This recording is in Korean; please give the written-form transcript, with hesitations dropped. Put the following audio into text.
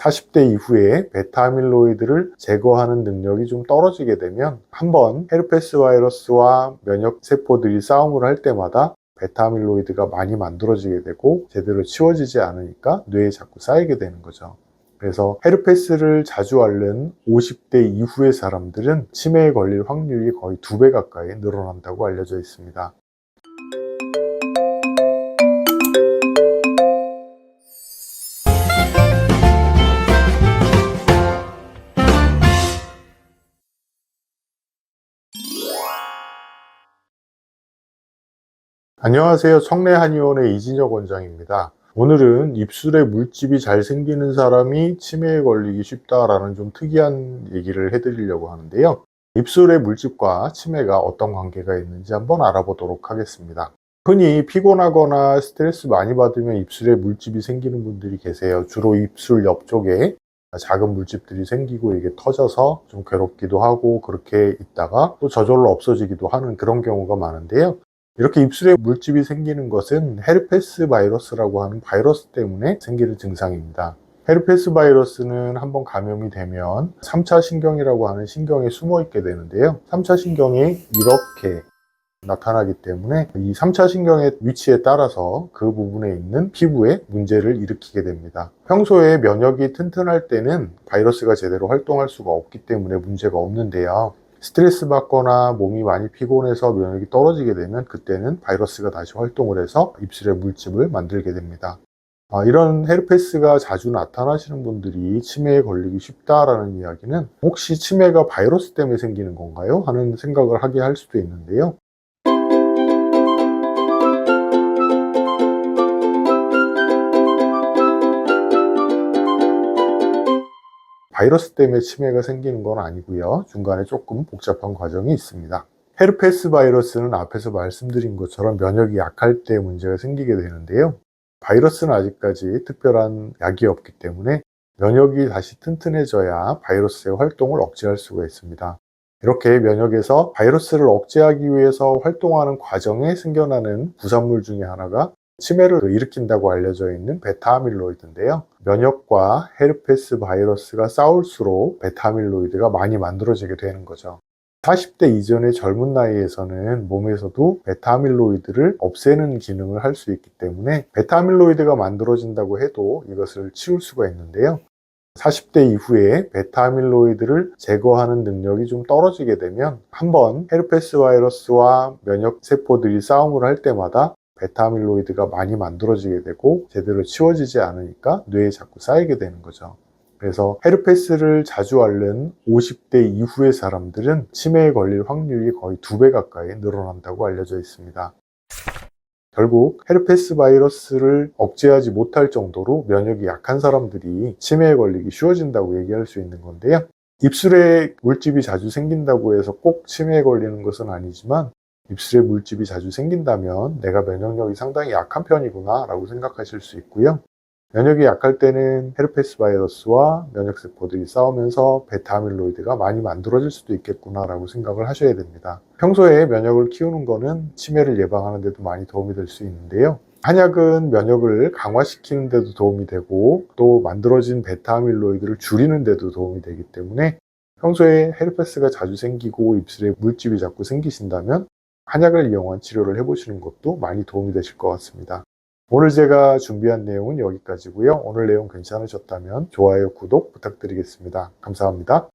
40대 이후에 베타 아밀로이드를 제거하는 능력이 좀 떨어지게 되면 한번 헤르페스 바이러스와 면역세포들이 싸움을 할 때마다 베타 아밀로이드가 많이 만들어지게 되고 제대로 치워지지 않으니까 뇌에 자꾸 쌓이게 되는 거죠. 그래서 헤르페스를 자주 앓는 50대 이후의 사람들은 치매에 걸릴 확률이 거의 2배 가까이 늘어난다고 알려져 있습니다. 안녕하세요. 청래한의원의 이진혁 원장입니다. 오늘은 입술에 물집이 잘 생기는 사람이 치매에 걸리기 쉽다라는 좀 특이한 얘기를 해드리려고 하는데요. 입술의 물집과 치매가 어떤 관계가 있는지 한번 알아보도록 하겠습니다. 흔히 피곤하거나 스트레스 많이 받으면 입술에 물집이 생기는 분들이 계세요. 주로 입술 옆쪽에 작은 물집들이 생기고 이게 터져서 좀 괴롭기도 하고 그렇게 있다가 또 저절로 없어지기도 하는 그런 경우가 많은데요. 이렇게 입술에 물집이 생기는 것은 헤르페스 바이러스라고 하는 바이러스 때문에 생기는 증상입니다. 헤르페스 바이러스는 한번 감염이 되면 3차 신경이라고 하는 신경에 숨어 있게 되는데요. 3차 신경이 이렇게 나타나기 때문에 이 3차 신경의 위치에 따라서 그 부분에 있는 피부에 문제를 일으키게 됩니다. 평소에 면역이 튼튼할 때는 바이러스가 제대로 활동할 수가 없기 때문에 문제가 없는데요. 스트레스 받거나 몸이 많이 피곤해서 면역이 떨어지게 되면 그때는 바이러스가 다시 활동을 해서 입술에 물집을 만들게 됩니다. 이런 헤르페스가 자주 나타나시는 분들이 치매에 걸리기 쉽다라는 이야기는 혹시 치매가 바이러스 때문에 생기는 건가요? 하는 생각을 하게 할 수도 있는데요. 바이러스 때문에 치매가 생기는 건 아니고요. 중간에 조금 복잡한 과정이 있습니다. 헤르페스 바이러스는 앞에서 말씀드린 것처럼 면역이 약할 때 문제가 생기게 되는데요. 바이러스는 아직까지 특별한 약이 없기 때문에 면역이 다시 튼튼해져야 바이러스의 활동을 억제할 수가 있습니다. 이렇게 면역에서 바이러스를 억제하기 위해서 활동하는 과정에 생겨나는 부산물 중에 하나가 치매를 일으킨다고 알려져 있는 베타 아밀로이드인데요. 면역과 헤르페스 바이러스가 싸울수록 베타 아밀로이드가 많이 만들어지게 되는 거죠. 40대 이전의 젊은 나이에서는 몸에서도 베타 아밀로이드를 없애는 기능을 할 수 있기 때문에 베타 아밀로이드가 만들어진다고 해도 이것을 치울 수가 있는데요. 40대 이후에 베타 아밀로이드를 제거하는 능력이 좀 떨어지게 되면 한번 헤르페스 바이러스와 면역세포들이 싸움을 할 때마다 베타 아밀로이드가 많이 만들어지게 되고 제대로 치워지지 않으니까 뇌에 자꾸 쌓이게 되는 거죠. 그래서 헤르페스를 자주 앓는 50대 이후의 사람들은 치매에 걸릴 확률이 거의 2배 가까이 늘어난다고 알려져 있습니다. 결국 헤르페스 바이러스를 억제하지 못할 정도로 면역이 약한 사람들이 치매에 걸리기 쉬워진다고 얘기할 수 있는 건데요. 입술에 물집이 자주 생긴다고 해서 꼭 치매에 걸리는 것은 아니지만 입술에 물집이 자주 생긴다면 내가 면역력이 상당히 약한 편이구나 라고 생각하실 수 있고요. 면역이 약할 때는 헤르페스 바이러스와 면역세포들이 싸우면서 베타 아밀로이드가 많이 만들어질 수도 있겠구나 라고 생각을 하셔야 됩니다. 평소에 면역을 키우는 거는 치매를 예방하는 데도 많이 도움이 될 수 있는데요. 한약은 면역을 강화시키는 데도 도움이 되고 또 만들어진 베타 아밀로이드를 줄이는 데도 도움이 되기 때문에 평소에 헤르페스가 자주 생기고 입술에 물집이 자꾸 생기신다면 한약을 이용한 치료를 해보시는 것도 많이 도움이 되실 것 같습니다. 오늘 제가 준비한 내용은 여기까지고요. 오늘 내용 괜찮으셨다면 좋아요, 구독 부탁드리겠습니다. 감사합니다.